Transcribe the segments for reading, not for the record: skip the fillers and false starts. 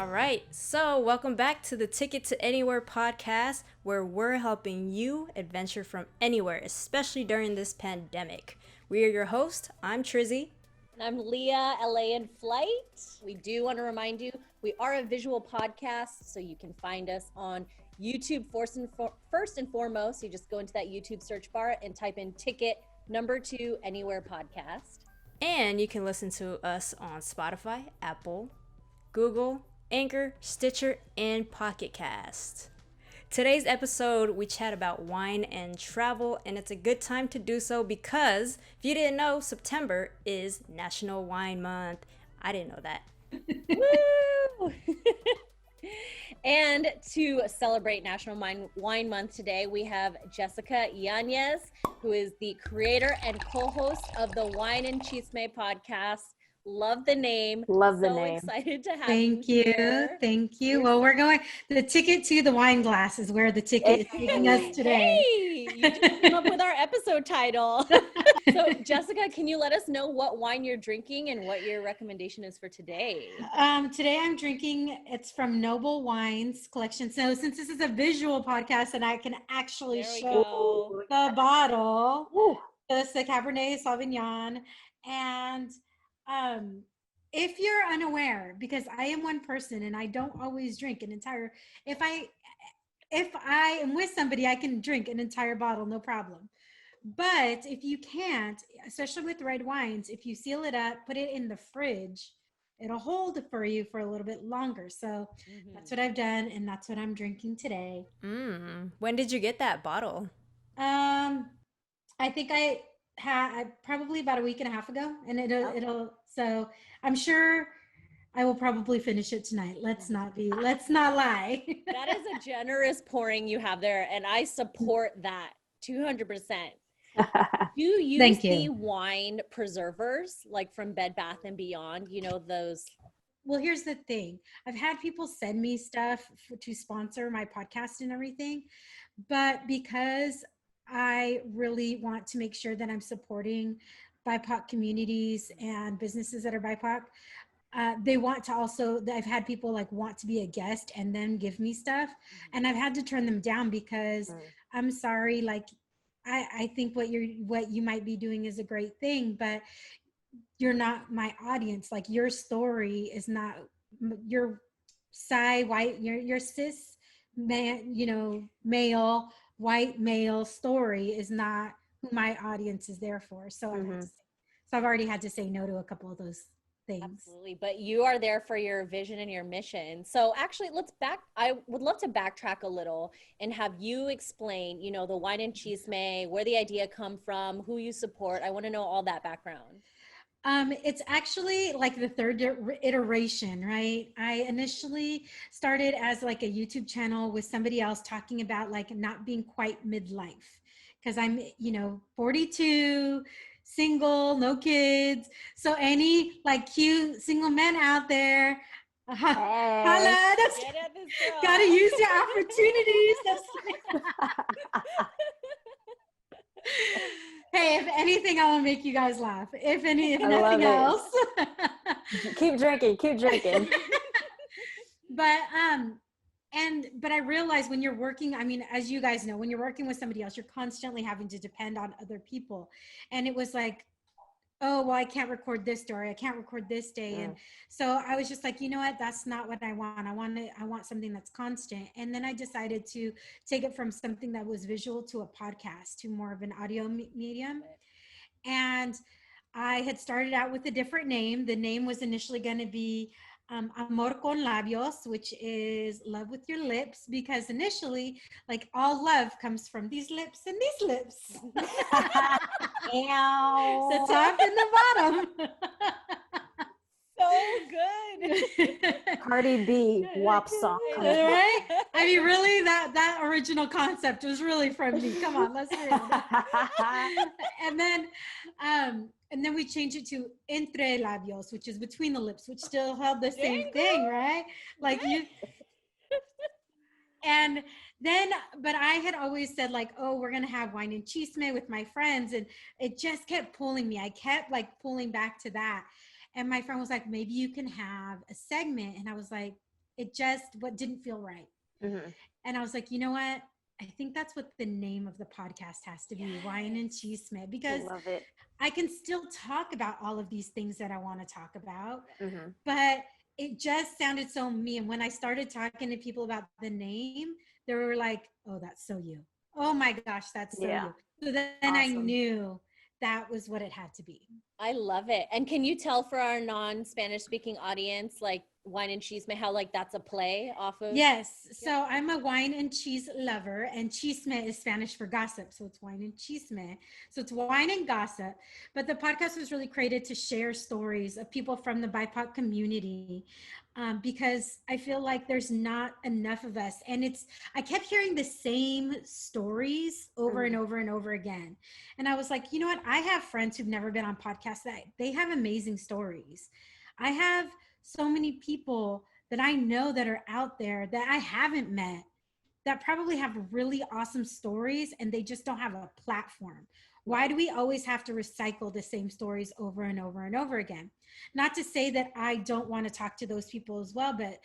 All right, so welcome back to the Ticket to Anywhere podcast, where we're helping you adventure from anywhere, especially during this pandemic. We are your hosts. I'm Trizzy. And I'm Leah, LA in Flight. We do want to remind you, we are a visual podcast, so you can find us on YouTube first and foremost. You just go into that YouTube search bar and type in Ticket #2 Anywhere podcast. And you can listen to us on Spotify, Apple, Google, Anchor, Stitcher, and Pocket Cast. Today's episode, we chat about wine and travel, and it's a good time to do so because if you didn't know, September is National Wine Month. I didn't know that. Woo! And to celebrate National Wine Month today, we have Jessica Yañez, who is the creator and co-host of the Wine Chisme Podcast. Love the name. Love the so name. Excited to have Thank you. Thank you. Well, we're going, the ticket to the wine glass is where the ticket is taking us today. Hey, you just came up with our episode title. So Jessica, can you let us know what wine you're drinking and what your recommendation is for today? Today I'm drinking, it's from Noble Wines collection. So since this is a visual podcast and I can actually show the bottle, it's the Cabernet Sauvignon. And if you're unaware, because I am one person and I don't always drink an entire, if I am with somebody, I can drink an entire bottle, no problem. But if you can't, especially with red wines, if you seal it up, put it in the fridge, it'll hold it for you for a little bit longer. So that's what I've done, and that's what I'm drinking today. When did you get that bottle? I think I probably about a week and a half ago, and it'll so I'm sure I will probably finish it tonight. Let's not lie. That is a generous pouring you have there, and I support that 200%. Do you use the wine preservers like from Bed Bath & Beyond? You know those. Well, here's the thing. I've had people send me stuff to sponsor my podcast and everything, but because I really want to make sure that I'm supporting BIPOC communities and businesses that are BIPOC. They want to also, I've had people like want to be a guest and then give me stuff. And I've had to turn them down because I'm sorry, like I think what you might be doing is a great thing, but you're not my audience. Like your story is not your white, your cis man, male, white male story is not who my audience is there for. So I've already had to say no to a couple of those things. Absolutely. But you are there for your vision and your mission. So actually I would love to backtrack a little and have you explain, the Wine Chisme, where the idea come from, who you support. I want to know all that background. It's actually like the third iteration, right? I initially started as like a YouTube channel with somebody else talking about like not being quite midlife because I'm, 42, single, no kids. So any like cute single men out there, holla, gotta use your opportunities. Hey, if anything, I will make you guys laugh. If nothing else. Keep drinking. But I realized when you're working, I mean, as you guys know, when you're working with somebody else, you're constantly having to depend on other people. And it was like, oh, well, I can't record this story. I can't record this day. And so I was just like, you know what? That's not what I want. I want something that's constant. And then I decided to take it from something that was visual to a podcast to more of an audio medium. And I had started out with a different name. The name was initially going to be Amor con Labios, which is love with your lips, because initially, like all love comes from these lips and these lips. Ow. The top and the bottom. So good. Cardi B WAP song. Right? I mean, really, that original concept was really from me. Come on, let's hear it. And then we changed it to entre labios, which is between the lips, which still held the same thing, right? Like you. And then, but I had always said like, oh, we're going to have Wine Chisme with my friends. And it just kept pulling me. I kept like pulling back to that. And my friend was like, maybe you can have a segment. And I was like, what didn't feel right. Mm-hmm. And I was like, you know what? I think that's what the name of the podcast has to be, Wine and Chisme, because Love it. I can still talk about all of these things that I want to talk about, Mm-hmm. but it just sounded so me. And when I started talking to people about the name, they were like, oh, that's so you. Oh my gosh, that's so Yeah. you. So then I Awesome. knew that was what it had to be. I love it. And can you tell for our non-Spanish speaking audience, like Wine and Chisme, how like that's a play off of? Yes. So I'm a wine and cheese lover, and chisme is Spanish for gossip. So it's wine and chisme. So it's wine and gossip. But the podcast was really created to share stories of people from the BIPOC community, because I feel like there's not enough of us. And I kept hearing the same stories over and over and over again. And I was like, you know what? I have friends who've never been on podcasts that they have amazing stories. I have so many people that I know that are out there that I haven't met that probably have really awesome stories, and they just don't have a platform. Why do we always have to recycle the same stories over and over and over again? Not to say that I don't want to talk to those people as well, but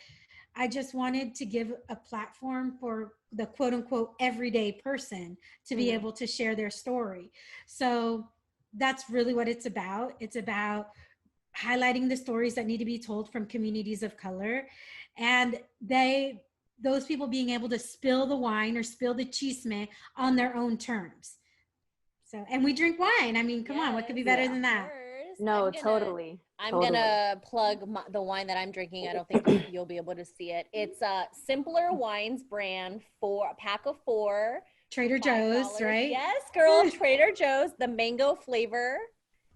I just wanted to give a platform for the quote unquote everyday person to be able to share their story. So that's really what it's about. It's about highlighting the stories that need to be told from communities of color, and those people being able to spill the wine or spill the chisme on their own terms. So, and we drink wine. I mean, come on, what could be better than that? No, totally. I'm gonna plug the wine that I'm drinking. I don't think you'll be able to see it. It's a Simpler Wines brand, for a pack of 4. Trader Joe's, $5. right? Yes, girl, Trader Joe's, the mango flavor.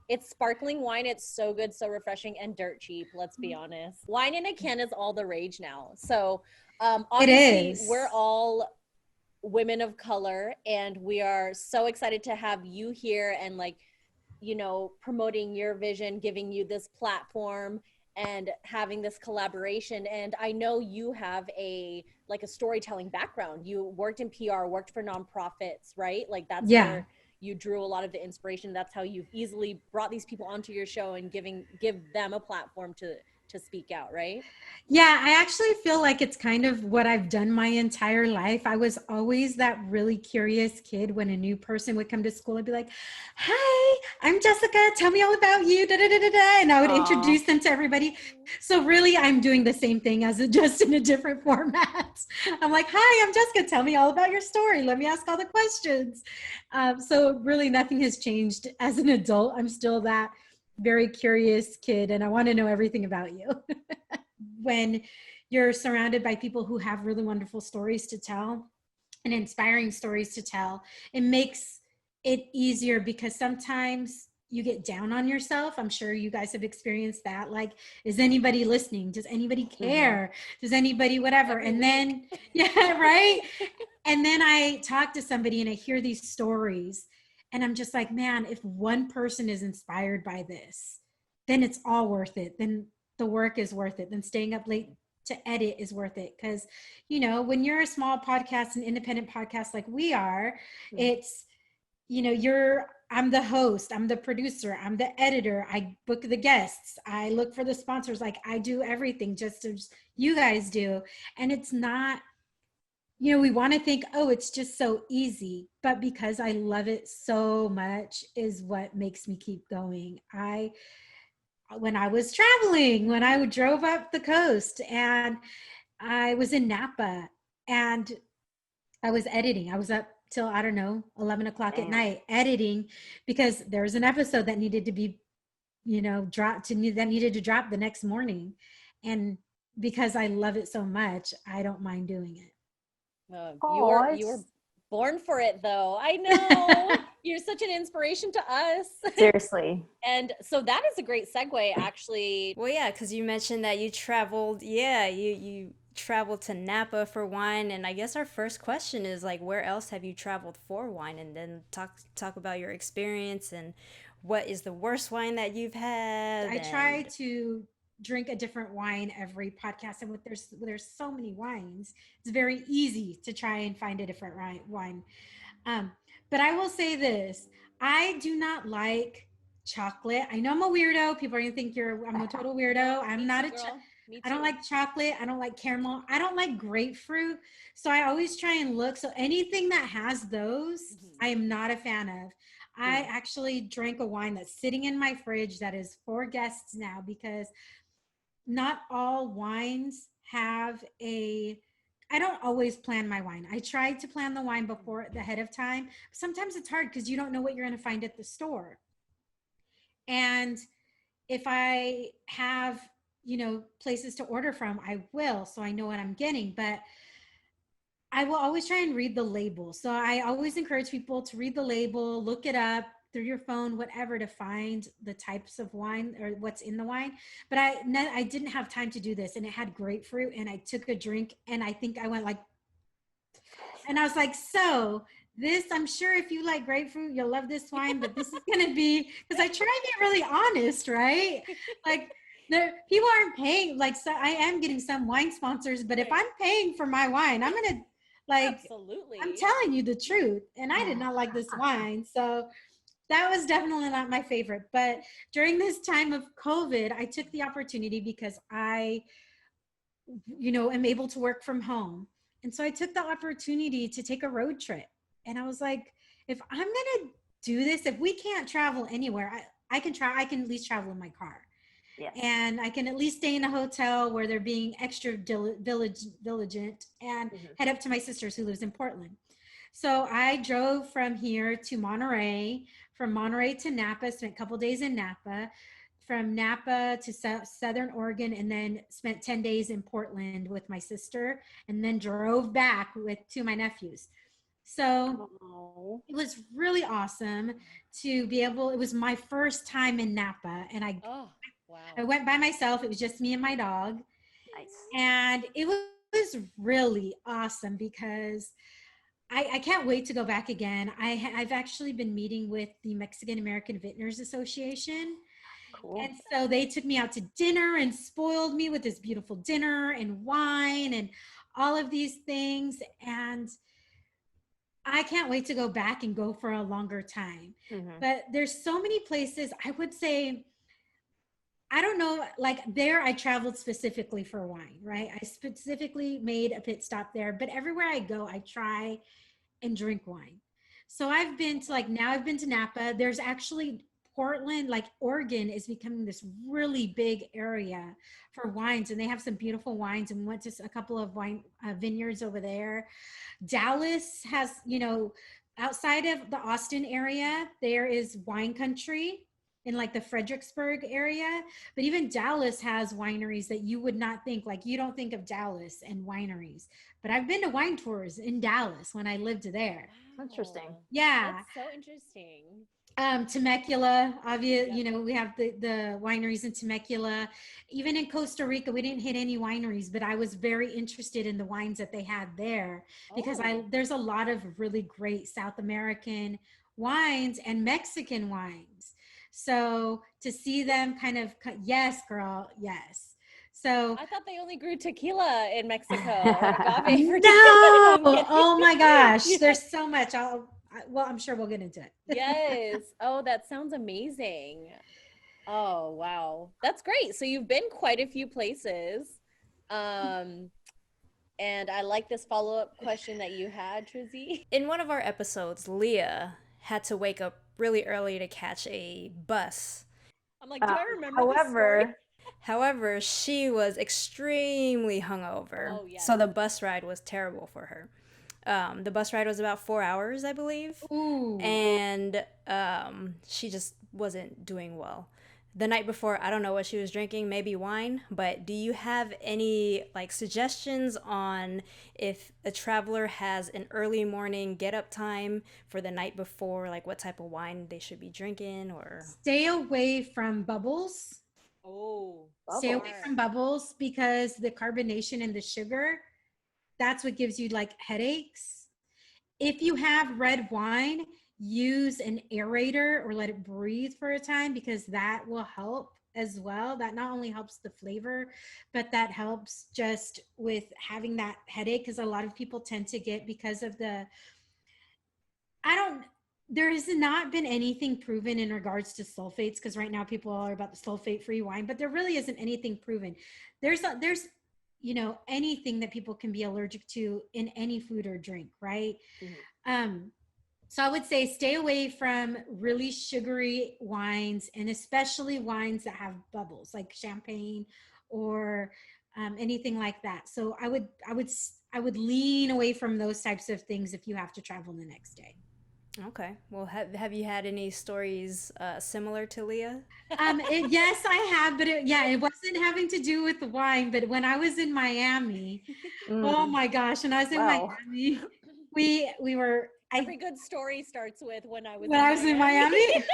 It's sparkling wine. It's so good, so refreshing, and dirt cheap. Let's be honest. Wine in a can is all the rage now. So obviously we're all women of color, and we are so excited to have you here and like, you know, promoting your vision, giving you this platform and having this collaboration. And I know you have a storytelling background. You worked in PR, worked for nonprofits, right? Like that's where you drew a lot of the inspiration. That's how you've easily brought these people onto your show and give them a platform to speak out, right? Yeah, I actually feel like it's kind of what I've done my entire life. I was always that really curious kid. When a new person would come to school, I'd be like, hi, I'm Jessica. Tell me all about you. Da, da, da, da, da. And I would introduce them to everybody. So really, I'm doing the same thing as just in a different format. I'm like, hi, I'm Jessica. Tell me all about your story. Let me ask all the questions. So really nothing has changed as an adult. I'm still that very curious kid, and I want to know everything about you. When you're surrounded by people who have really wonderful stories to tell and inspiring stories to tell, it makes it easier, because sometimes you get down on yourself. I'm sure you guys have experienced that. Like, is anybody listening? Does anybody care? Does anybody whatever? And then, yeah, right? And then I talk to somebody and I hear these stories, and I'm just like, man, if one person is inspired by this, then it's all worth it. Then the work is worth it. Then staying up late to edit is worth it. Because, you know, when you're a small podcast, an independent podcast like we are, it's, you know, I'm the host, I'm the producer, I'm the editor, I book the guests, I look for the sponsors, like I do everything just as you guys do. And it's not, you know, we want to think, oh, it's just so easy, but because I love it so much is what makes me keep going. When I was traveling, when I drove up the coast, and I was in Napa and I was editing, I was up till, I don't know, 11 o'clock at night editing, because there was an episode that needed to be, you know, that needed to drop the next morning. And because I love it so much, I don't mind doing it. You were born for it, though. I know. You're such an inspiration to us. Seriously. And so that is a great segue, actually. Well, yeah, because you mentioned that you traveled. Yeah, you traveled to Napa for wine, and I guess our first question is like, where else have you traveled for wine? And then talk about your experience and what is the worst wine that you've had. I try to drink a different wine every podcast, and there's so many wines, it's very easy to try and find a different wine. But I will say this, I do not like chocolate. I know I'm a weirdo. People are gonna think I'm a total weirdo. I'm not Me I don't too. like chocolate. I don't like caramel. I don't like grapefruit. So I always try and look. So anything that has those, I am not a fan of. I actually drank a wine that's sitting in my fridge that is for guests now, because not all wines have a, I don't always plan my wine. I try to plan the wine before the ahead of time. Sometimes it's hard because you don't know what you're going to find at the store. And if I have, places to order from, I will, so I know what I'm getting. But I will always try and read the label. So I always encourage people to read the label, look it up through your phone, whatever, to find the types of wine or what's in the wine. But I didn't have time to do this, and it had grapefruit, and I took a drink, and I think I went like, and I was like, so this, I'm sure if you like grapefruit, you'll love this wine, but this is going to be, because I try to be really honest, right? Like, people aren't paying, like, so I am getting some wine sponsors, but if I'm paying for my wine, I'm going to, like, absolutely. I'm telling you the truth. And I did not like this wine. So that was definitely not my favorite. But during this time of COVID, I took the opportunity because I, am able to work from home. And so I took the opportunity to take a road trip. And I was like, if I'm going to do this, if we can't travel anywhere, I can try, I can at least travel in my car. Yes. And I can at least stay in a hotel where they're being extra diligent, and head up to my sister's who lives in Portland. So I drove from here to Monterey, from Monterey to Napa, spent a couple days in Napa, from Napa to Southern Oregon, and then spent 10 days in Portland with my sister, and then drove back with two of my nephews. So it was really awesome to be able, it was my first time in Napa, and I went by myself. It was just me and my dog. Nice. And it was really awesome because I can't wait to go back again. I've actually been meeting with the Mexican American Vintners Association. Cool. And so they took me out to dinner and spoiled me with this beautiful dinner and wine and all of these things. And I can't wait to go back and go for a longer time. But there's so many places, I would say, I don't know, like there I traveled specifically for wine, right? I specifically made a pit stop there, but everywhere I go, I try and drink wine. So I've been to, like, now I've been to Napa. There's actually Portland, like Oregon is becoming this really big area for wines, and they have some beautiful wines, and we went to a couple of wine vineyards over there. Dallas has, outside of the Austin area, there is wine country in like the Fredericksburg area, but even Dallas has wineries that you would not think, like you don't think of Dallas and wineries, but I've been to wine tours in Dallas when I lived there. Wow. Interesting. Yeah. That's so interesting. Temecula, obviously, we have the wineries in Temecula. Even in Costa Rica, we didn't hit any wineries, but I was very interested in the wines that they had there because there's a lot of really great South American wines and Mexican wines. So to see them kind of, yes, girl, yes. So I thought they only grew tequila in Mexico or agave for no, tequila. Oh my gosh, there's so much. I'm sure we'll get into it. Yes. Oh, that sounds amazing. Oh, wow. That's great. So you've been quite a few places. And I like this follow-up question that you had, Trizzy. In one of our episodes, Leah had to wake up really early to catch a bus. I'm like, do I remember this story? However, she was extremely hungover. Oh, yeah. So the bus ride was terrible for her. The bus ride was about 4 hours, I believe. Ooh. And she just wasn't doing well. The night before, I don't know what she was drinking, maybe wine, but do you have any like suggestions on if a traveler has an early morning get up time for the night before, like what type of wine they should be drinking? Or stay away from bubbles. Stay away from bubbles because the carbonation and the sugar, that's what gives you like headaches. If you have red wine, use an aerator or let it breathe for a time because that will help as well. That not only helps the flavor, but that helps just with having that headache because a lot of people tend to get because of there has not been anything proven in regards to sulfates, because right now people are about the sulfate-free wine, but there really isn't anything proven. There's anything that people can be allergic to in any food or drink, right? Mhm. So I would say stay away from really sugary wines, and especially wines that have bubbles, like champagne or anything like that. So I would lean away from those types of things if you have to travel the next day. Okay. Well, have you had any stories similar to Leah? Yes, I have, but it wasn't having to do with the wine. But when I was in Miami, oh Mm. my gosh, when I was in Wow. Miami, we were Every good story starts with when I was when in I was in Miami. Miami.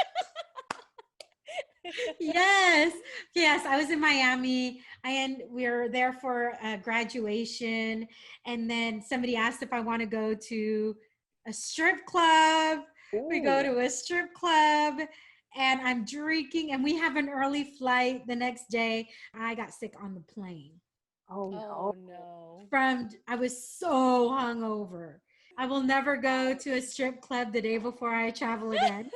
Yes, I was in Miami, and we were there for a graduation, and then somebody asked if I want to go to a strip club. We go Ooh. to a strip club, and I'm drinking, and we have an early flight the next day. I got sick on the plane. Oh Oh no. no. I was so hungover. I will never go to a strip club the day before I travel again.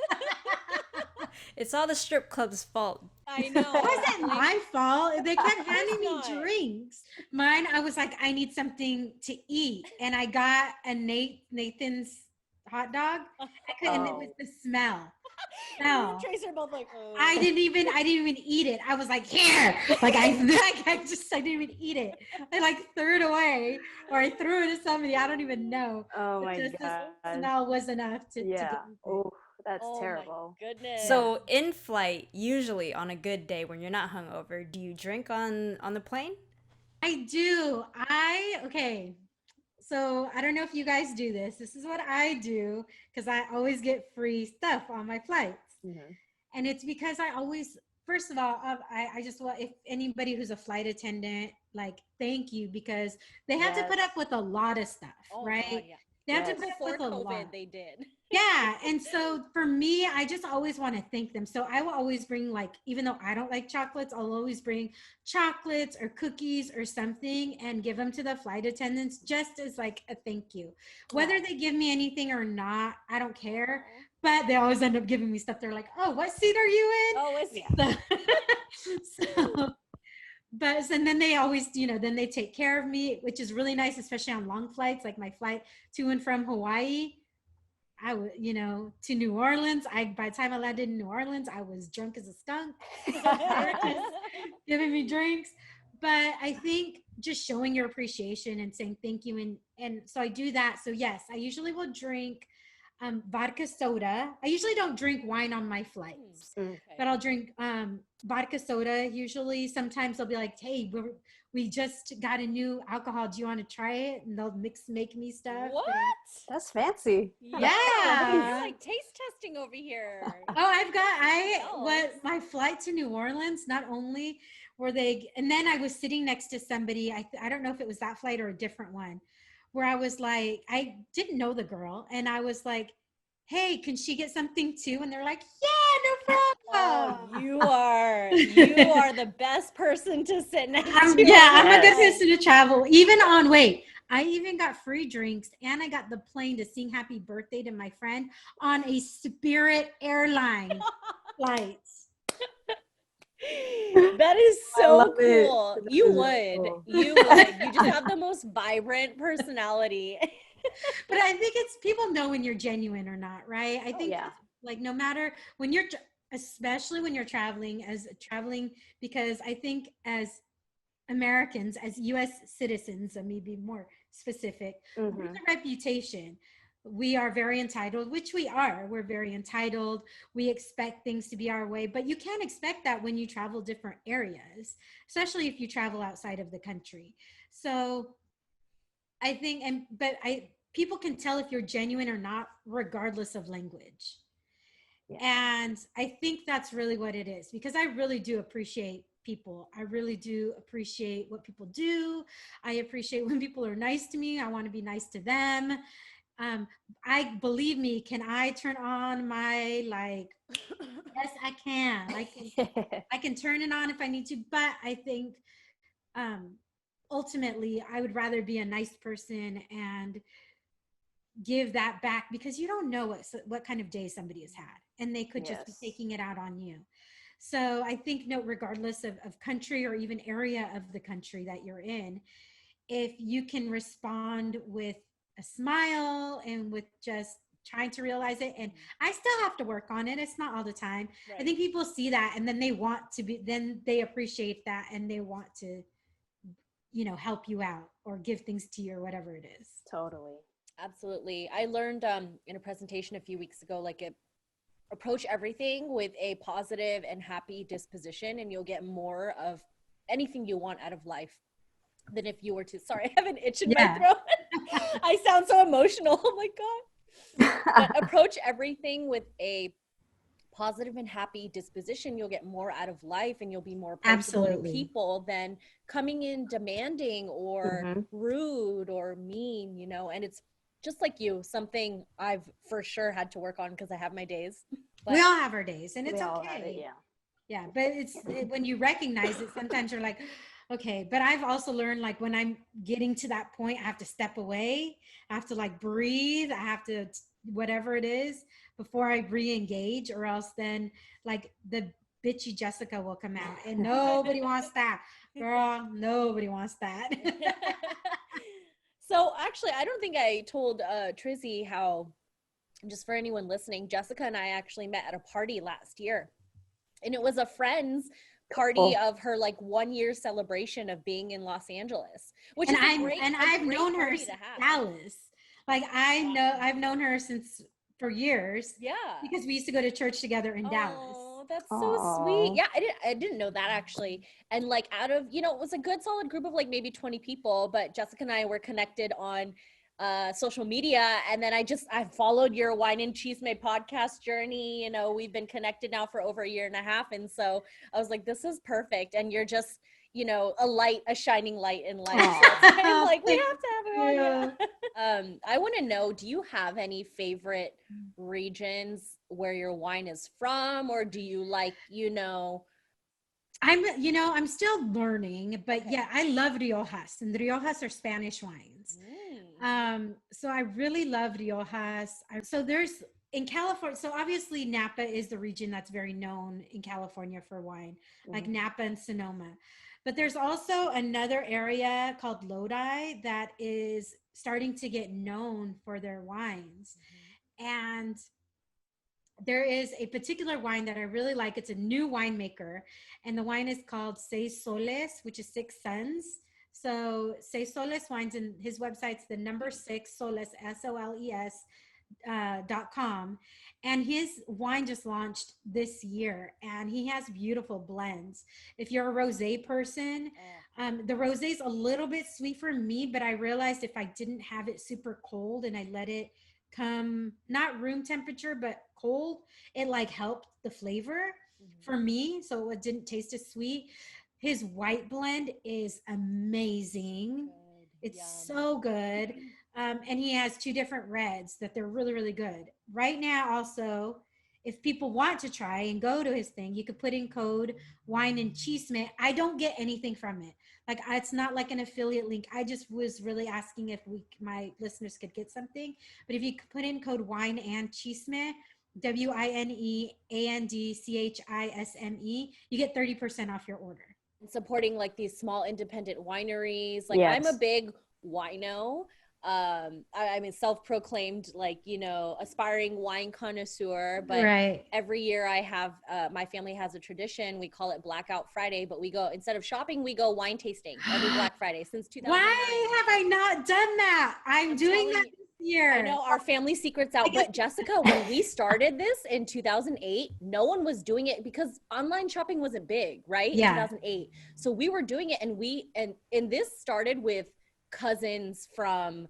It's all the strip club's fault. I It know. wasn't my fault. They kept handing me not. drinks. Mine, I was like, I need something to eat. And I got a Nathan's hot dog. I couldn't, it was Oh. the smell. Me and Smell. Trace are both like, I didn't even eat it. I was like, here. Like I didn't even eat it. I like threw it away, or I threw it to somebody. I don't even know. Oh But my just the gosh. smell was enough to Yeah. get me sick. Oh, that's oh terrible. my goodness. So in flight, usually on a good day when you're not hungover, do you drink on the plane? I do. Okay. So I don't know if you guys do this. This is what I do, because I always get free stuff on my flights. Mhm. And it's because I always, first of all, I just want, if anybody who's a flight attendant, like, thank you, because they have to put Yes. up with a lot of stuff, oh right? god, yeah. They have to Yes. put up Before with a COVID, lot. they did. Yeah. And so for me, I just always want to thank them. So I will always bring, like, even though I don't like chocolates, I'll always bring chocolates or cookies or something and give them to the flight attendants just as like a thank you. Whether they give me anything or not, I don't care. Aw. But they always end up giving me stuff. They're like, oh, what seat are you in? Oh, it's Yeah. So, and then they always, then they take care of me, which is really nice, especially on long flights, like my flight to and from Hawaii. I would, to New Orleans. By the time I landed in New Orleans, I was drunk as a skunk. They were just giving me drinks. But I think just showing your appreciation and saying thank you, and so I do that. So yes, I usually will drink vodka soda. I usually don't drink wine on my flights, Mm. okay. but I'll drink vodka soda. Usually, sometimes they'll be like, "Hey, we just got a new alcohol. Do you want to try it?" And they'll make me stuff. What? That's fancy. Yeah. Yeah. You're like taste testing over here. Oh, Yes. my flight to New Orleans, not only were they, and then I was sitting next to somebody, I don't know if it was that flight or a different one, where I was like, I didn't know the girl, and I was like, hey, can she get something too? And they're like, yeah, no Oh, problem. you are the best person to sit next to. I'm a good Yes. person to travel. Even on, wait, I even got free drinks, and I got the plane to sing happy birthday to my friend on a Spirit Airline flight. That is I so love it. cool. That You is really would. cool. You would. You just have the most vibrant personality. But I think it's, people know when you're genuine or not, right? I Oh, think yeah. like no matter when especially when you're traveling, because I think as Americans, as US citizens, let me be more specific, there's Mhm. a reputation. We are very entitled, which we are. We're very entitled. We expect things to be our way, but you can't expect that when you travel different areas, especially if you travel outside of the country. So I think, people can tell if you're genuine or not, regardless of language. Yeah. And I think that's really what it is, because I really do appreciate people. I really do appreciate what people do. I appreciate when people are nice to me. I want to be nice to them. I believe me, can I turn on my, like, yes, I can. I can turn it on if I need to, but I think ultimately I would rather be a nice person and give that back, because you don't know what kind of day somebody has had, and they could just be taking it out on you. So I think, no, regardless of country or even area of the country that you're in, if you can respond with a smile and with just trying to realize it, and I still have to work on it, it's not all the time. Right. I think people see that, and then they appreciate that, and they want to, help you out or give things to you or whatever it is. Totally. Absolutely. I learned in a presentation a few weeks ago, approach everything with a positive and happy disposition, and you'll get more of anything you want out of life than if you were to, sorry, I have an itch in my throat. I sound so emotional. Oh my God. But approach everything with a positive and happy disposition. You'll get more out of life, and you'll be more approachable to people than coming in demanding or rude or mean, and it's just like you, something I've for sure had to work on, because I have my days. But we all have our days, and it's okay. Yeah. But when you recognize it, sometimes you're like, okay. But I've also learned, when I'm getting to that point, I have to step away. I have to breathe. I have to, whatever it is, before I re-engage, or else then the bitchy Jessica will come out, and nobody wants that. Girl, nobody wants that. So actually, I don't think I told Trizzy how, just for anyone listening, Jessica and I actually met at a party last year. And it was a friend's party of her 1 year celebration of being in Los Angeles, which is I've known her since Dallas. I've known her for years. Yeah. Because we used to go to church together in Dallas. That's so sweet. Yeah, I didn't know that actually. And out of, it was a good solid group of maybe 20 people, but Jessica and I were connected on social media, and then I followed your Wine Chisme podcast journey. We've been connected now for over a year and a half, and so I was like, this is perfect. And you're just a shining light in life. So I'm we have to have her on. I want to know, do you have any favorite regions where your wine is from, or do you I'm still learning, but yeah, I love Riojas, and the Riojas are Spanish wines. So I really love Riojas. So there's in California, so obviously Napa is the region that's very known in California for wine, like Napa and Sonoma. But there's also another area called Lodi that is starting to get known for their wines. And there is a particular wine that I really like. It's a new winemaker, and the wine is called Seis Soles, which is 6 suns. So Seis Soles wines, and his website's the number 6 Soles, SOLES.com. And his wine just launched this year, and he has beautiful blends. If you're a rosé person, the rosé is a little bit sweet for me, but I realized if I didn't have it super cold and I let it come, not room temperature, but cold, it helped the flavor for me. So it didn't taste as sweet. His white blend is amazing. It's so good. And he has 2 different reds that they're really, really good. Right now, also, if people want to try and go to his thing, you could put in code Wine and Chisme. I don't get anything from it. It's not like an affiliate link. I just was really asking if my listeners could get something. But if you could put in code Wine and Chisme, WINEANDCHISME, you get 30% off your order. Supporting these small independent wineries. I'm a big wino. I mean, self-proclaimed, aspiring wine connoisseur, but every year I have, my family has a tradition. We call it Blackout Friday, but we go, instead of shopping, we go wine tasting every Black Friday since 2009. Why have I not done that? I'm doing that this year. I know, our family secret's out, but Jessica, when we started this in 2008, no one was doing it because online shopping wasn't big, right? In 2008. So we were doing it, and this started with cousins from,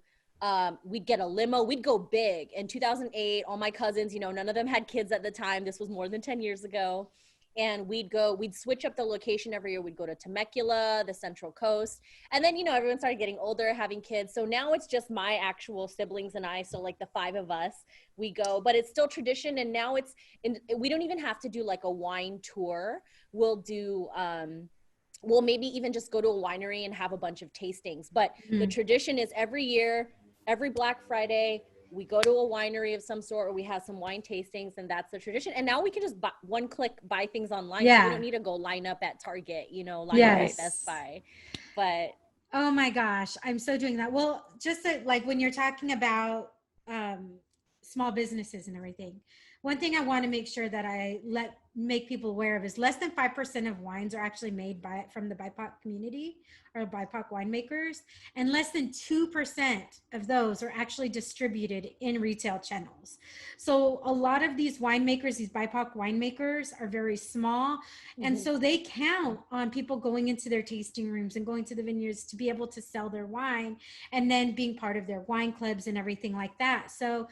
we'd get a limo, we'd go big. In 2008, all my cousins, none of them had kids at the time. This was more than 10 years ago. And we'd switch up the location every year. We'd go to Temecula, the Central Coast. And then, everyone started getting older, having kids. So now it's just my actual siblings and I. So the 5 of us, we go, but it's still tradition. And now we don't even have to do a wine tour. We'll do, we'll maybe even just go to a winery and have a bunch of tastings. But the tradition is every year, every Black Friday, we go to a winery of some sort, or we have some wine tastings, and that's the tradition. And now we can just one click buy things online. So we don't need to go line up at Target, line up at Best Buy. But oh my gosh, I'm so doing that. Well, just like when you're talking about small businesses and everything, one thing I want to make sure that I make people aware of is less than 5% of wines are actually made from the BIPOC community or BIPOC winemakers, and less than 2% of those are actually distributed in retail channels. So a lot of these winemakers, these BIPOC winemakers, are very small, and so they count on people going into their tasting rooms and going to the vineyards to be able to sell their wine, and then being part of their wine clubs and everything like that. So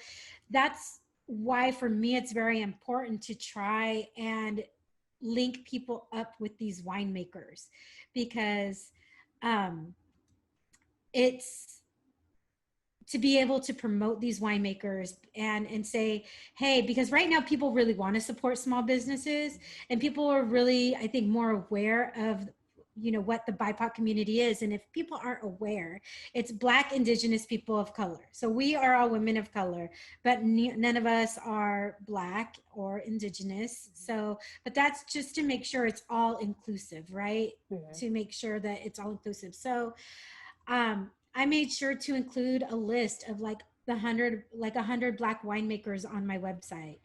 that's why for me it's very important to try and link people up with these winemakers, because it's to be able to promote these winemakers and say, hey, because right now people really want to support small businesses, and people are really, I think, more aware of what the BIPOC community is. And if people aren't aware, it's Black, Indigenous people of color. So we are all women of color, but none of us are Black or Indigenous. So, but that's just to make sure it's all inclusive, right? To make sure that it's all inclusive. So I made sure to include a list of like 100 Black winemakers on my website.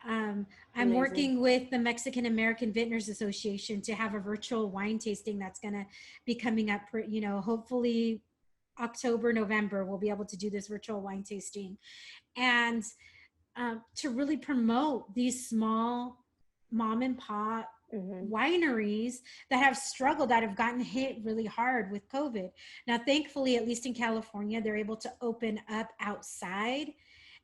I'm working with the Mexican American Vintners Association to have a virtual wine tasting that's going to be coming up, hopefully October, November, we'll be able to do this virtual wine tasting. And to really promote these small mom and pop wineries that have struggled, that have gotten hit really hard with COVID. Now, thankfully, at least in California, they're able to open up outside.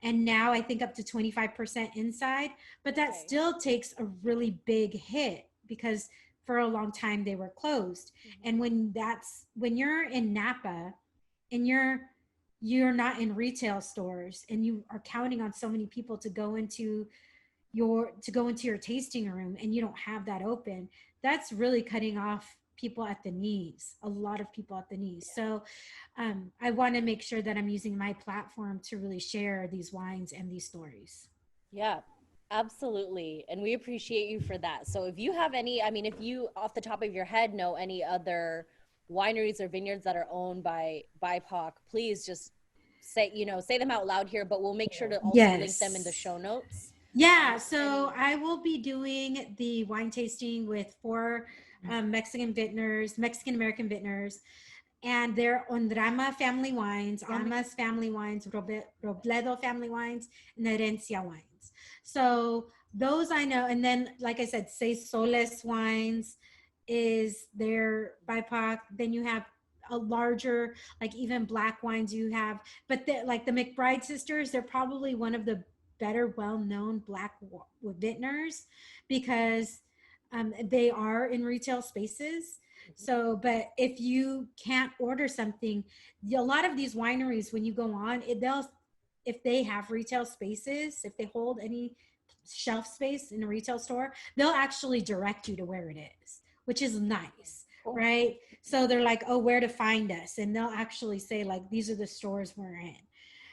And now I think up to 25% inside, but that still takes a really big hit because for a long time they were closed. And when you're in Napa and you're not in retail stores and you are counting on so many people to go into your tasting room and you don't have that open, that's really cutting off people at the knees, a lot of people at the knees. So I want to make sure that I'm using my platform to really share these wines and these stories. Yeah, absolutely. And we appreciate you for that. So if you have if you off the top of your head know any other wineries or vineyards that are owned by BIPOC, please just say them out loud here, but we'll make sure to also link them in the show notes. Yeah, so I will be doing the wine tasting with 4 Mexican American vintners, and they're Ondrama family wines, Almas family wines, Robledo family wines, and Herencia wines. So those I know. And then, like I said, Seis Soles wines is their BIPOC. Then you have a larger, like even Black wines you have, but like the McBride sisters, they're probably one of the better well-known Black vintners because they are in retail spaces. So, but if you can't order something, a lot of these wineries, when you go on, if they have retail spaces, if they hold any shelf space in a retail store, they'll actually direct you to where it is, which is nice, right? So they're like, oh, where to find us? And they'll actually say like, these are the stores we're in.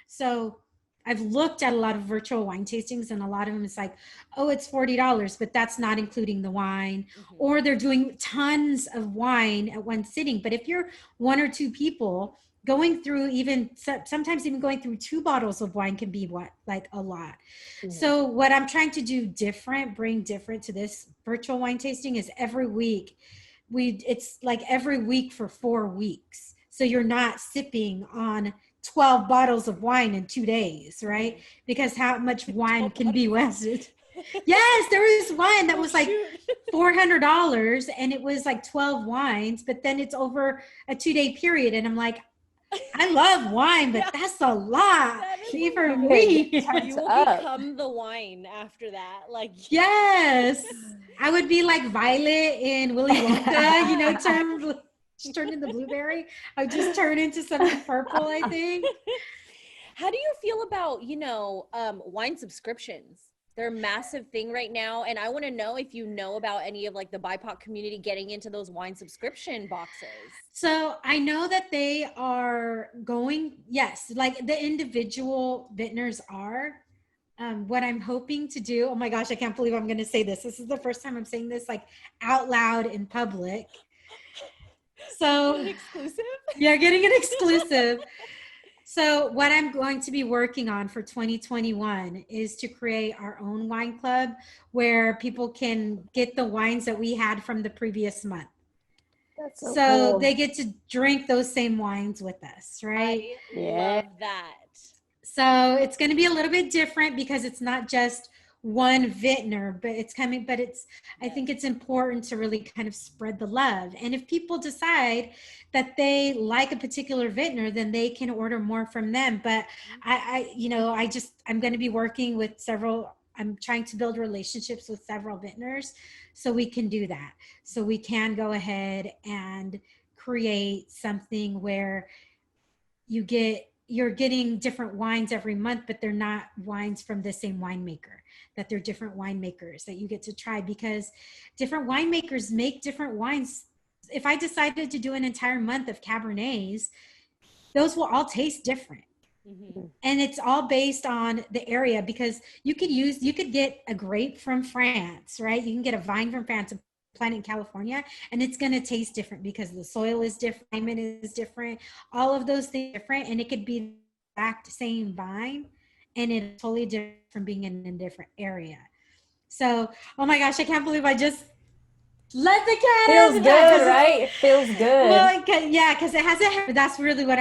So I've looked at a lot of virtual wine tastings, and a lot of them it's like, oh, it's $40, but that's not including the wine. Or they're doing tons of wine at one sitting. But if you're 1 or 2 people going through, sometimes even going through 2 bottles of wine can be a lot. So what I'm trying to bring different to this virtual wine tasting is every week. It's like every week for 4 weeks. So you're not sipping on 12 bottles of wine in 2 days, right? Because how much wine can be wasted? Yes, there was one that was like $400 and it was like 12 wines, but then it's over a 2-day period. And I'm like, I love wine, but that's a lot for me. You will become the wine after that. Yes, I would be like Violet in Willy Wonka, turn into blueberry. I would just turn into something purple, I think. How do you feel about, wine subscriptions They're a massive thing right now. And I want to know if you know about any of like the BIPOC community getting into those wine subscription boxes. So I know that they are going, yes, like the individual vintners are. What I'm hoping to do, oh my gosh, I can't believe I'm going to say this. This is the first time I'm saying this like out loud in public. So Exclusive? you're getting an exclusive. So what I'm going to be working on for 2021 is to create our own wine club where people can get the wines that we had from the previous month. That's So cool. they get to drink those same wines with us, right? I Yeah. love that. So it's going to be a little bit different because it's not just one vintner, but I think it's important to really kind of spread the love. And if people decide that they like a particular vintner, then they can order more from them. But I'm going to be working with I'm trying to build relationships with several vintners so we can do that. So we can go ahead and create something where you're getting different wines every month, but they're not wines from the same winemaker, that they're different winemakers that you get to try, because different winemakers make different wines. If I decided to do an entire month of Cabernets, those will all taste different. Mm-hmm. And it's all based on the area, because you could get a grape from France, right? You can get a vine from France and plant in California, and it's going to taste different because the soil is different, climate is different, all of those things are different, and it could be the exact same vine and it's totally different from being in a different area. So, oh my gosh, I can't believe I just let the cat Feels out. good, right? It feels good. Well, yeah, because it hasn't, but that's really what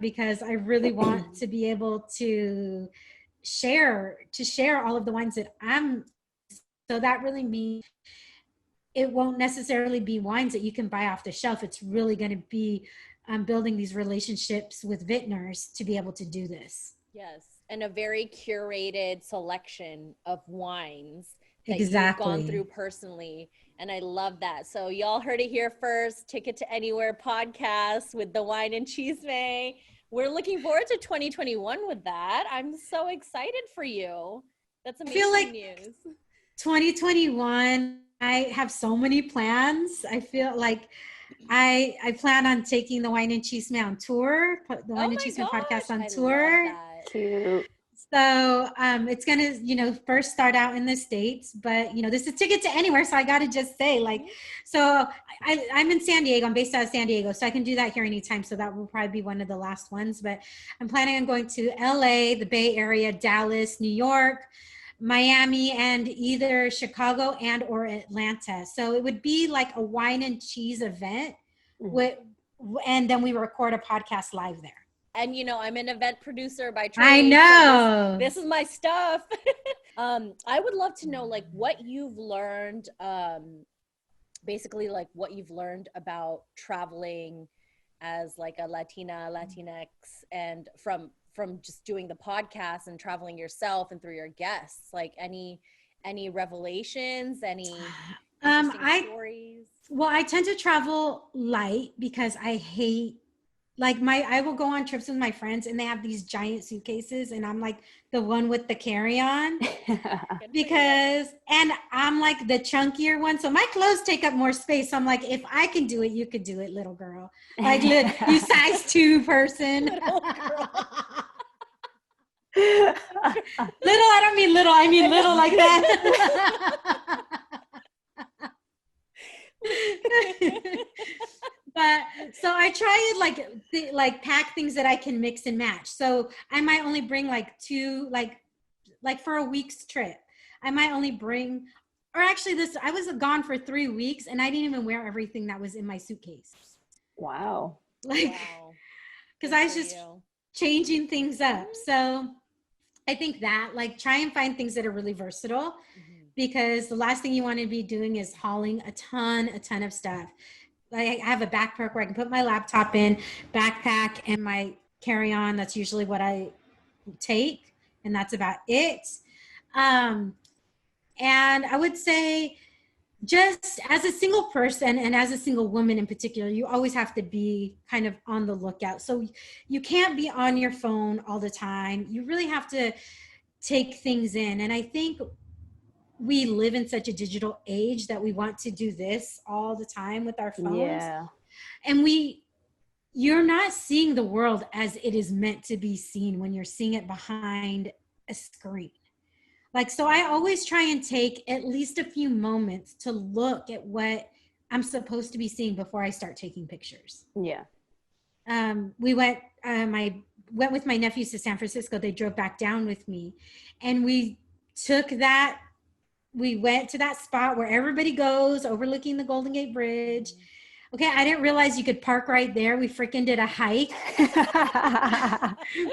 because I really want to be able to share all of the wines that so that really means it won't necessarily be wines that you can buy off the shelf. It's really going to be building these relationships with vintners to be able to do this. Yes. And a very curated selection of wines that Exactly. you've gone through personally. And I love that. So y'all heard it here first. Ticket to Anywhere podcast with the Wine and Chisme. We're looking forward to 2021 with that. I'm so excited for you. That's amazing. I feel like news. 2021, I have so many plans. I feel like I plan on taking the Wine and Chisme on tour, the Wine and Chisme podcast on tour. Cute. So it's gonna, first start out in the States, but this is Ticket to Anywhere, so I gotta just say, so I'm in San Diego. I'm based out of San Diego, so I can do that here anytime. So that will probably be one of the last ones. But I'm planning on going to LA, the Bay Area, Dallas, New York, Miami, and either Chicago and or Atlanta. So it would be like a wine and cheese event, and then we record a podcast live there. And I'm an event producer by trade. I know. So this is my stuff. I would love to know what you've learned, basically what you've learned about traveling as a Latina, Latinx, and from just doing the podcast and traveling yourself and through your guests, any revelations, any interesting stories? Well, I tend to travel light because I hate, I will go on trips with my friends and they have these giant suitcases and I'm the one with the carry-on and I'm the chunkier one. So my clothes take up more space. So I'm if I can do it, you could do it, little girl. You size 2 person. Little, I don't mean little. I mean little like that. But so I try to pack things that I can mix and match. So I might only bring 2, for a week's trip. I might only bring, or actually I was gone for 3 weeks and I didn't even wear everything that was in my suitcase. Wow. Because I was just changing things up. So I think that try and find things that are really versatile, because the last thing you want to be doing is hauling a ton of stuff. I have a backpack where I can put my laptop in, backpack, and my carry-on. That's usually what I take, and that's about it. And I would say, just as a single person and as a single woman in particular, you always have to be kind of on the lookout. So you can't be on your phone all the time. You really have to take things in. And I think we live in such a digital age that we want to do this all the time with our phones. Yeah. And you're not seeing the world as it is meant to be seen when you're seeing it behind a screen. Like, so I always try and take at least a few moments to look at what I'm supposed to be seeing before I start taking pictures. Yeah. I went with my nephews to San Francisco. They drove back down with me, and we went to that spot where everybody goes, overlooking the Golden Gate Bridge. Okay, I didn't realize you could park right there. We freaking did a hike.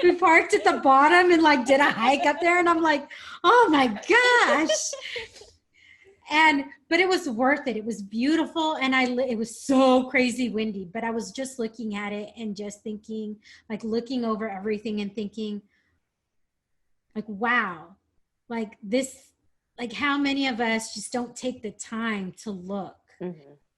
We parked at the bottom and like did a hike up there, and I'm like, oh my gosh. But it was worth it. It was beautiful, and it was so crazy windy, but I was just looking at it and just thinking, like looking over everything and thinking, like, wow, like this, like how many of us just don't take the time to look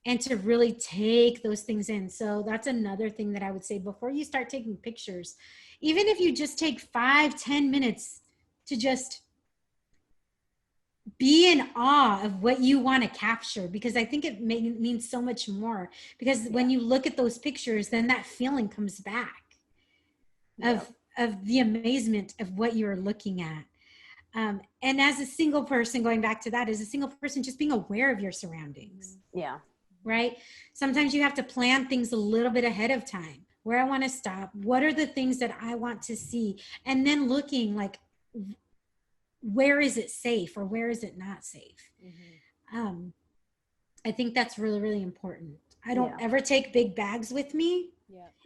and to really take those things in. So that's another thing that I would say before you start taking pictures, even if you just take 5-10 minutes to just be in awe of what you want to capture, because I think it means so much more, because when you look at those pictures, then that feeling comes back of the amazement of what you're looking at. And as a single person, going back to that, as a single person, just being aware of your surroundings. Yeah. Right? Sometimes you have to plan things a little bit ahead of time. Where I want to stop, what are the things that I want to see? And then looking like, where is it safe or where is it not safe? I think that's really, really important. I don't ever take big bags with me.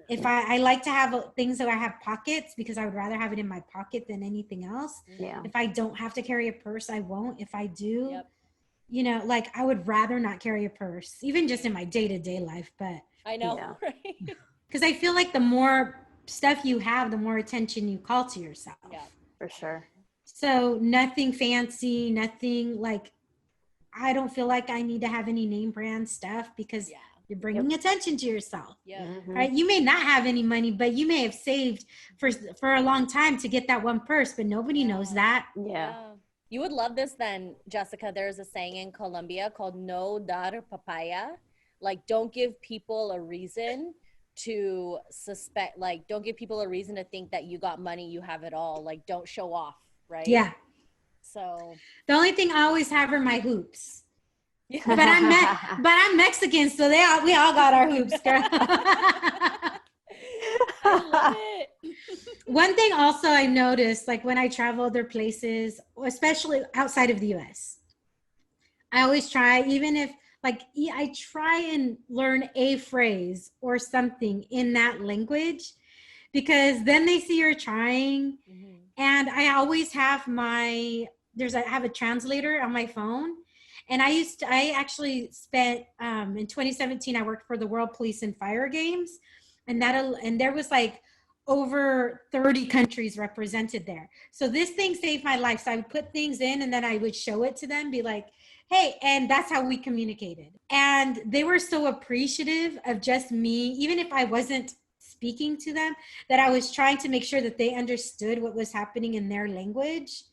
If I like to have things that I have pockets, because I would rather have it in my pocket than anything else. If I don't have to carry a purse, I won't. If I do, you know, like I would rather not carry a purse, even just in my day-to-day life. But I know, right? Because I feel like the more stuff you have, the more attention you call to yourself. For sure. So nothing fancy, nothing like, I don't feel like I need to have any name brand stuff, because you're bringing attention to yourself. Right? You may not have any money, but you may have saved for a long time to get that one purse, but nobody knows that. You would love this then, Jessica. There's a saying in Colombia called no dar papaya. Like, don't give people a reason to suspect, like, don't give people a reason to think that you got money, you have it all. Like, don't show off, right? So the only thing I always have are my hoops. But I'm Mexican, so we all got our hoops, girl. I love it. One thing also I noticed, like when I travel other places, especially outside of the US, I always try, even if like I try and learn a phrase or something in that language, because then they see you're trying. And I always have I have a translator on my phone. And I actually spent, in 2017, I worked for the World Police and Fire Games, and there was like over 30 countries represented there. So this thing saved my life. So I would put things in and then I would show it to them, be like, hey, and that's how we communicated. And they were so appreciative of just me, even if I wasn't speaking to them, that I was trying to make sure that they understood what was happening in their language.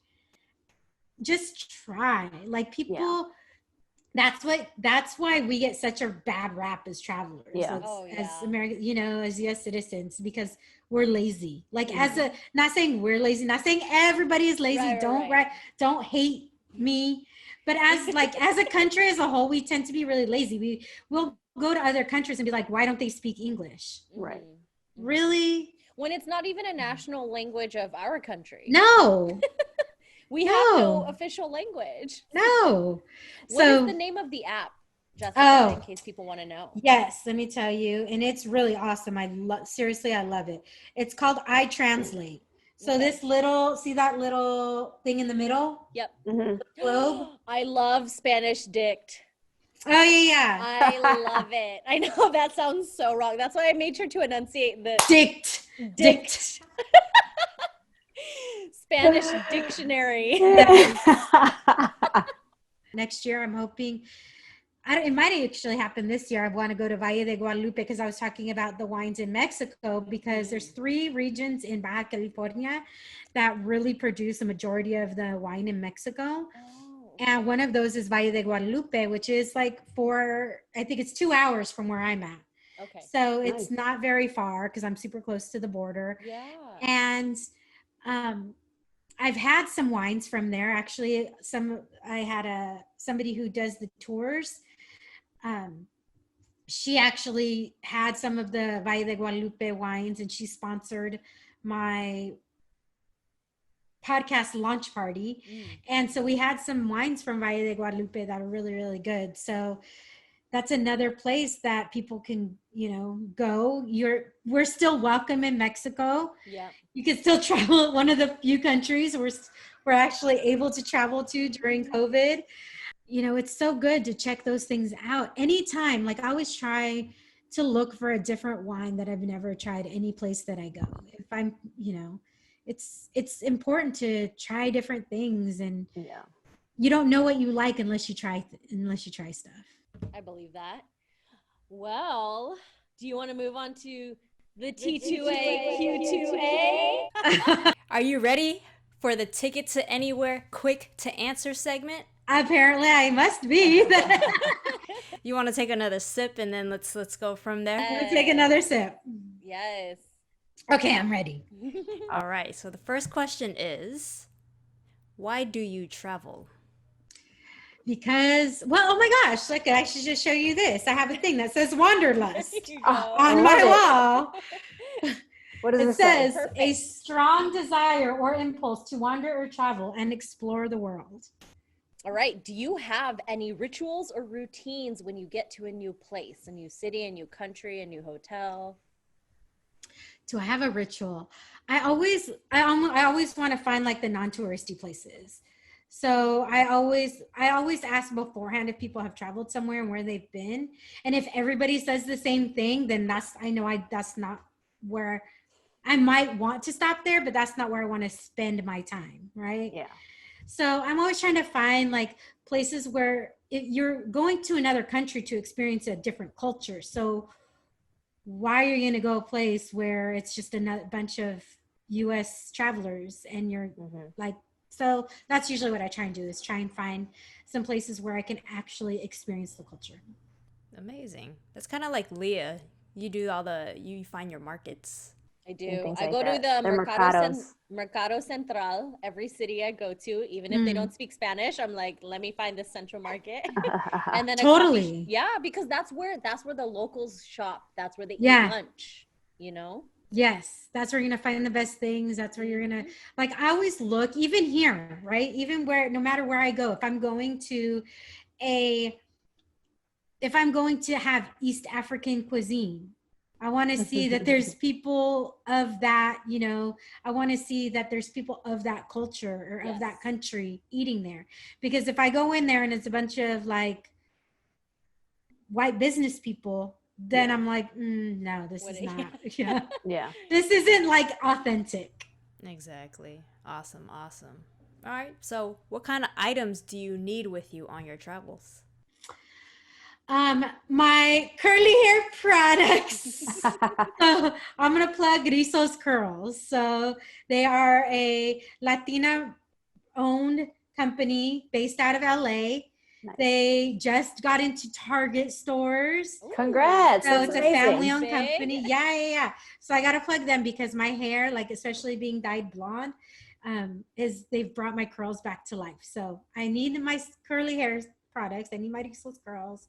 Just try. Like people, that's why we get such a bad rap as travelers, as American, you know, as US citizens, because we're lazy. Like not saying we're lazy, not saying everybody is lazy. Don't hate me. But as a country as a whole, we tend to be really lazy. We'll go to other countries and be like, why don't they speak English? Right. Really? When it's not even a national language of our country. No. We have no official language. No. What is the name of the app, Jessica, in case people want to know? Yes, let me tell you. And it's really awesome. Seriously, I love it. It's called iTranslate. So this see that little thing in the middle? Yep. The globe? I love Spanish dict. Oh, yeah. I love it. I know that sounds so wrong. That's why I made sure to enunciate the dict. Spanish dictionary. Next year, I'm hoping it might actually happen this year. I want to go to Valle de Guadalupe because I was talking about the wines in Mexico, because there's 3 regions in Baja California that really produce the majority of the wine in Mexico. Oh. And one of those is Valle de Guadalupe, which is like I think it's 2 hours from where I'm at. Okay. So it's not very far because I'm super close to the border. Yeah. And I've had some wines from there. Actually, I had somebody who does the tours. She actually had some of the Valle de Guadalupe wines, and she sponsored my podcast launch party. And so we had some wines from Valle de Guadalupe that are really, really good. So that's another place that people can, go. We're still welcome in Mexico. Yeah. You can still travel. One of the few countries we're actually able to travel to during COVID. It's so good to check those things out anytime. Like, I always try to look for a different wine that I've never tried any place that I go. If I'm, it's important to try different things, and you don't know what you like unless you try stuff. I believe that. Well, do you want to move on to the T2A Q2A? Are you ready for the Ticket to Anywhere quick to answer segment? Apparently I must be. You want to take another sip and then let's go from there? Let's take another sip. Yes. Okay, I'm ready. All right. So the first question is, why do you travel? Because, well, oh my gosh, look, I should just show you this. I have a thing that says Wanderlust I on my love wall. What does It it say? says a strong desire or impulse to wander or travel and explore the world. All right. Do you have any rituals or routines when you get to a new place, a new city, a new country, a new hotel? Do I have a ritual? I always want to find like the non-touristy places. So I always ask beforehand if people have traveled somewhere and where they've been. And if everybody says the same thing, then that's not where I might want to stop there, but that's not where I want to spend my time. Right. Yeah. So I'm always trying to find like places where you're going to another country to experience a different culture. So why are you going to go a place where it's just a bunch of US travelers and you're like, so that's usually what I try and do, is try and find some places where I can actually experience the culture. Amazing. That's kind of like Leah. You find your markets. I do. Things I like go to that. the They're mercados. Mercado Central every city I go to, even if they don't speak Spanish. I'm like, let me find this central market. And then Totally. because that's where the locals shop. That's where they eat lunch, Yes, that's where you're going to find the best things. That's where you're going to, like, I always look, even here, right? Even no matter where I go, if I'm going to have East African cuisine, I want to see that there's people of that, I want to see that there's people of that culture or of that country eating there. Because if I go in there and it's a bunch of like white business people, then I'm like, no, this is not. Yeah. This isn't like authentic. Exactly. Awesome. All right. So what kind of items do you need with you on your travels? My curly hair products. So I'm going to plug Rizos Curls. So they are a Latina owned company based out of LA. Nice. They just got into Target stores. Congrats. So it's a family-owned company. Yeah. So I got to plug them because my hair, like especially being dyed blonde, they've brought my curls back to life. So I need my curly hair products. I need my Rizos Curls.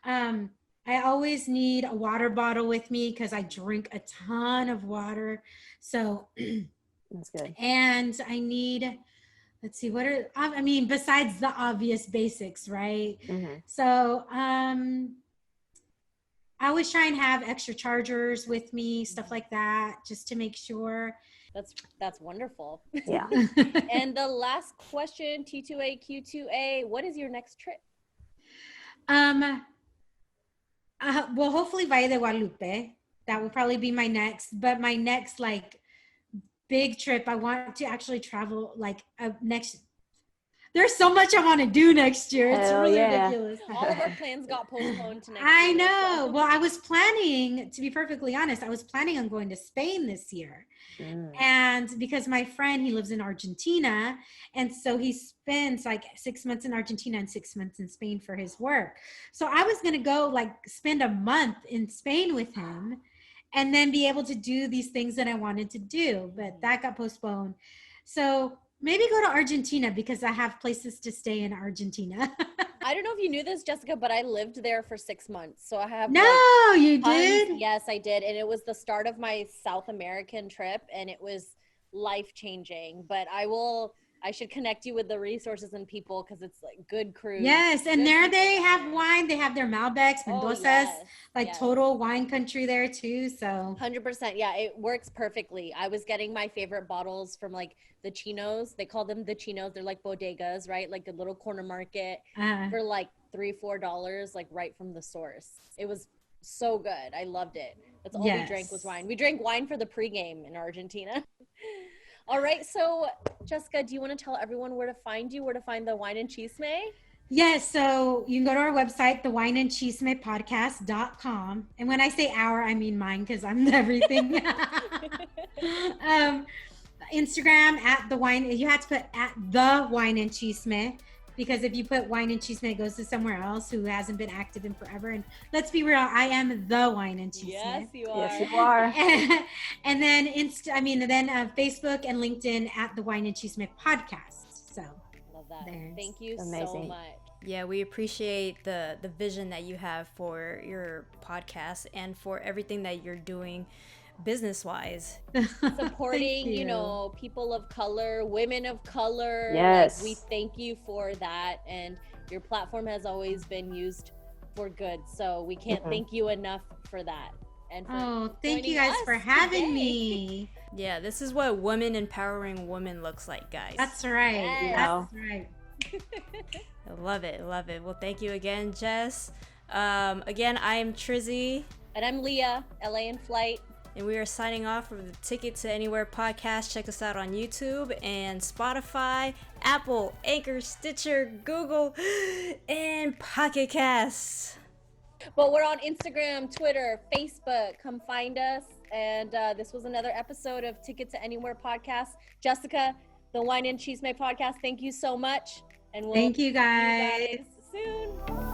I always need a water bottle with me because I drink a ton of water. So that's good. And I need, let's see, besides the obvious basics, right? So I always try and have extra chargers with me, stuff like that, just to make sure. That's wonderful. Yeah. And the last question, T2A, Q2A, what is your next trip? Well, hopefully Valle de Guadalupe. That will probably be my next. But my next like big trip, I want to actually travel like There's so much I want to do next year. It's Hell really yeah. ridiculous. All of our plans got postponed to next I year. know. so- Well, I was planning, to be perfectly honest, I was planning on going to Spain this year. Mm. And because my friend, he lives in Argentina. And so he spends like 6 months in Argentina and 6 months in Spain for his work. So I was going to go like spend a month in Spain with him and then be able to do these things that I wanted to do. But that got postponed. So maybe go to Argentina because I have places to stay in Argentina. I don't know if you knew this, Jessica, but I lived there for 6 months. So I have No, you tons- did? Yes, I did. And it was the start of my South American trip and it was life-changing. But I should connect you with the resources and people because it's like good cruise. Yes, and good there people they down have there. wine. They have their Malbecs, Oh, Mendozas, yes, like yes. total wine country there too. So 100%. Yeah, it works perfectly. I was getting my favorite bottles from like the chinos. They call them the chinos. They're like bodegas, right? Like a little corner market for like $3-4, like right from the source. It was so good. I loved it. That's all we drank was Yes. wine. We drank wine for the pregame in Argentina. All right. So Jessica, do you want to tell everyone where to find you, where to find the Wine and Chisme? yes, so you can go to our website, thewineandchismepodcast.com. And when I say our, I mean mine because I'm everything. Instagram at the wine. You have to put at the Wine and Chisme because if you put Wine and Chisme, it goes to somewhere else who hasn't been active in forever. And let's be real, I am the Wine and Chisme. Yes, you are. Yes, you are. And then Facebook and LinkedIn at the Wine and Chisme Podcast. So Love that. There's- Thank you so Amazing. much. Yeah, we appreciate the vision that you have for your podcast and for everything that you're doing business-wise. Supporting, Thank you know, people of color, women of color. Yes. Like, we thank you for that. And your platform has always been used for good. So we can't Mhm. thank you enough for that. And for Oh, thank you joining guys us for having today. me. Yeah, this is what women empowering women looks like, guys. That's right. Yes. That's right. I love it, love it. Well, thank you again, Jess. Again, I am Trizzy, And I'm Leah, LA in Flight. and we are signing off from the Ticket to Anywhere podcast. Check us out on YouTube and Spotify, Apple, Anchor, Stitcher, Google, and Pocket Casts. But we're on Instagram, Twitter, Facebook. Come find us. And this was another episode of Ticket to Anywhere podcast. Jessica, the Wine and Chisme podcast, thank you so much. And we'll Thank you see guys. you guys soon.